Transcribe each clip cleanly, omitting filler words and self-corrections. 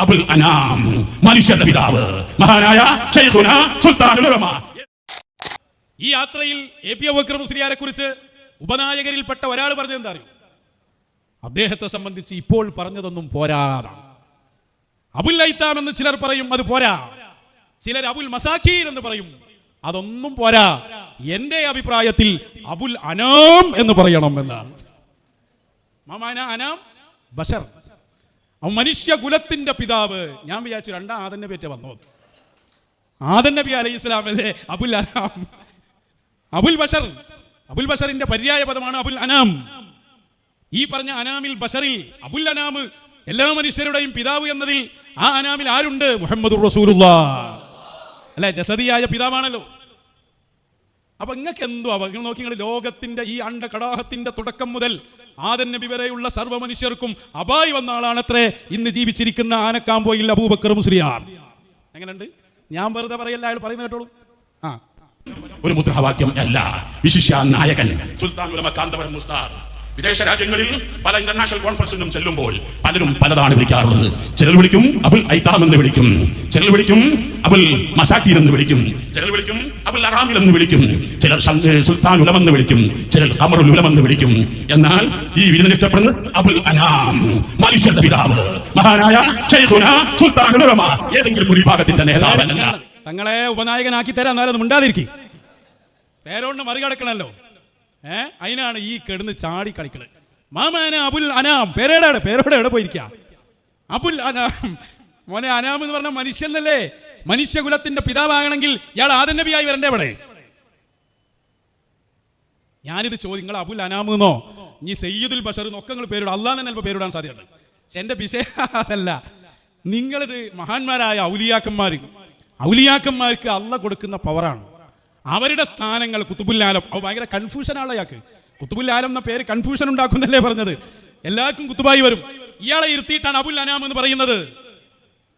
അബുൽ അനാം, മനുഷ്യന്റെ പിതാവ്, മഹാനായ ശൈഖുനാ സുൽത്താനുൽ ഉലമാ. ഈ യാത്രയിൽ എ.പി. അബൂബക്കർ മുസ്ലിയാരെ കുറിച്ച് ഉപനായകരിൽപ്പെട്ട ഒരാൾ പറഞ്ഞത് എന്താ അറിയോ? അദ്ദേഹത്തെ സംബന്ധിച്ച് ഇപ്പോൾ പറഞ്ഞതൊന്നും പോരാതാണ്. അബുൽ ഐത്താം എന്ന് ചിലർ പറയും, അത് പോരാ. ചിലർ അബുൽ മസാക്കീൻ എന്ന് പറയും, അതൊന്നും പോരാ. എന്റെ അഭിപ്രായത്തിൽ അബുൽ അനാം എന്ന് പറയണം എന്നാണ്. മാമാന അനാം ബഷർ, മനുഷ്യ കുലത്തിന്റെ പിതാവ്. ഞാൻ വിചാരിച്ചു രണ്ടാം ആദം നബി പറ്റി വന്നത്. ആദം നബി അലൈഹി ഇസ്ലാമല്ലേ അബുൽ അനാം? അബുൽ ബഷർ, അബുൽ ബഷറിന്റെ പര്യായ പദമാണ് അബുൽ അനാം. ഈ പറഞ്ഞ അനാമിൽ ബഷറിൽ അബുൽ അനാം എല്ലാ മനുഷ്യരുടെയും പിതാവ് എന്നതിൽ ആ അനാമിൽ ആരുണ്ട്? മുഹമ്മദുർ റസൂലുള്ളാഹ് അല്ലെ, ജസദിയായ പിതാവാണല്ലോ. അപ്പൊ നിങ്ങൾക്ക് എന്തോ നിങ്ങൾ നോക്കി, നിങ്ങൾ ലോകത്തിന്റെ ഈ അണ്ഡകടാഹത്തിന്റെ തുടക്കം മുതൽ ആദം നബി വരെയുള്ള സർവ്വ മനുഷ്യർക്കും അബായി വന്ന ആളാണത്രേ ഇന്ന് ജീവിച്ചിരിക്കുന്ന ആനക്കാമ്പോയിൽ അബൂബക്കർ മുസ്ലിയാർ. എങ്ങനെയുണ്ട്? ഞാൻ വെറുതെ പറയല്ല, അയാൾ പറയുന്നത് കേട്ടോളൂ. ഒരു മുദ്രാവാക്യം അല്ല, വിശിഷ്യ നായകൻ സുൽത്താൻ ഉലമ കാന്തപുരം മുസ്താദ് വിദേശ രാജ്യങ്ങളിൽ പല ഇന്റർനാഷണൽ കോൺഫറൻസിനും ചെല്ലുമ്പോൾ പലരും പലതാണ് വിളിക്കാറുള്ളത്. ചിലർ വിളിക്കും അബുൽ ഐത്താം എന്ന് വിളിക്കും, ചിലർ വിളിക്കും അബുൽ മസാക്കീൻ എന്ന് വിളിക്കും, ചിലർ വിളിക്കും അബുൽ അറാമിൽ എന്ന് വിളിക്കും, ചിലർ സുൽത്താൻ ഉലമ എന്ന് വിളിക്കും, ചിലർ ഖമറുൽ ഉലമ എന്ന് വിളിക്കും. എന്നാൽ ഈ വിരുന്നിൽ ഇഷ്ടപ്പെടുന്നത് അബുൽ അനാം, മനുഷ്യന്റെ പിതാവ്, മഹാനായ ശൈഖുനാ സുൽത്താനുൽ ഉലമ, ഏതെങ്കിലും ഒരു വിഭാഗത്തിന്റെ നേതാവല്ല. തങ്ങളെ ഉപനായകനാക്കി തരാൻ എന്നാലും ഉണ്ടാതിരിക്കും, പേരോണ്ട് മറികടക്കണല്ലോ. അതിനാണ് ഈ കിടന്ന് ചാടി കളിക്കണത്. മാമാന അബുൽ അനാം, പേരോടെ എവിടെ പോയിരിക്കാം? അബുൽ അനാം, മോനെ അനാം എന്ന് പറഞ്ഞ മനുഷ്യനല്ലേ? മനുഷ്യകുലത്തിന്റെ പിതാവാകണമെങ്കിൽ ഇയാൾ ആദം നബിയായി വരണ്ടേ ഇവിടെ? ഞാനിത് ചോദ്യം, നിങ്ങൾ അബുൽ അനാം എന്നോ ഇനി സയ്യിദുൽ ബഷർ എന്നൊക്കെ നിങ്ങൾ പേരിടും, അള്ളാഹ് തന്നെ ചിലപ്പോൾ പേരിടാൻ സാധ്യതയുണ്ട്. പക്ഷെ എന്റെ വിഷയം അതല്ല. നിങ്ങളിത് മഹാന്മാരായ ഔലിയാക്കന്മാർക്ക് അള്ളാഹ് കൊടുക്കുന്ന പവറാണ്. അവരുടെ സ്ഥാനങ്ങൾ കുത്തുബുൽ-ആലം, അത് ഭയങ്കര കൺഫ്യൂഷനാണ് അയാൾക്ക്. കുത്തുബുൽ-ആലം എന്ന പേര് കൺഫ്യൂഷൻ ഉണ്ടാക്കുന്നല്ലേ പറഞ്ഞത്? എല്ലാവർക്കും കുത്തുബായി വരും. ഇയാളെ ഇരുത്തിയിട്ടാണ് അബുൽ അനാം എന്ന് പറയുന്നത്.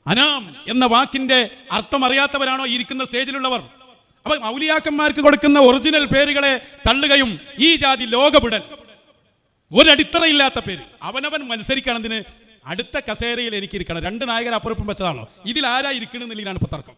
അനാം എന്ന വാക്കിന്റെ അർത്ഥം അറിയാത്തവരാണോ ഇരിക്കുന്ന സ്റ്റേജിലുള്ളവർ? അപ്പൊ ഔലിയാക്കന്മാർക്ക് കൊടുക്കുന്ന ഒറിജിനൽ പേരുകളെ തള്ളുകയും ഈ ജാതി ലോകവിടൽ, ഒരടിത്തറയില്ലാത്ത പേര്, അവനവൻ മത്സരിക്കണതിന് അടുത്ത കസേരയിൽ എനിക്കിരിക്കണം. രണ്ട് നായകർ അപ്പുറപ്പം വെച്ചതാണോ? ഇതിൽ ആരാ ഇരിക്കണമെന്നില്ലാണ് ഇപ്പൊ തർക്കം.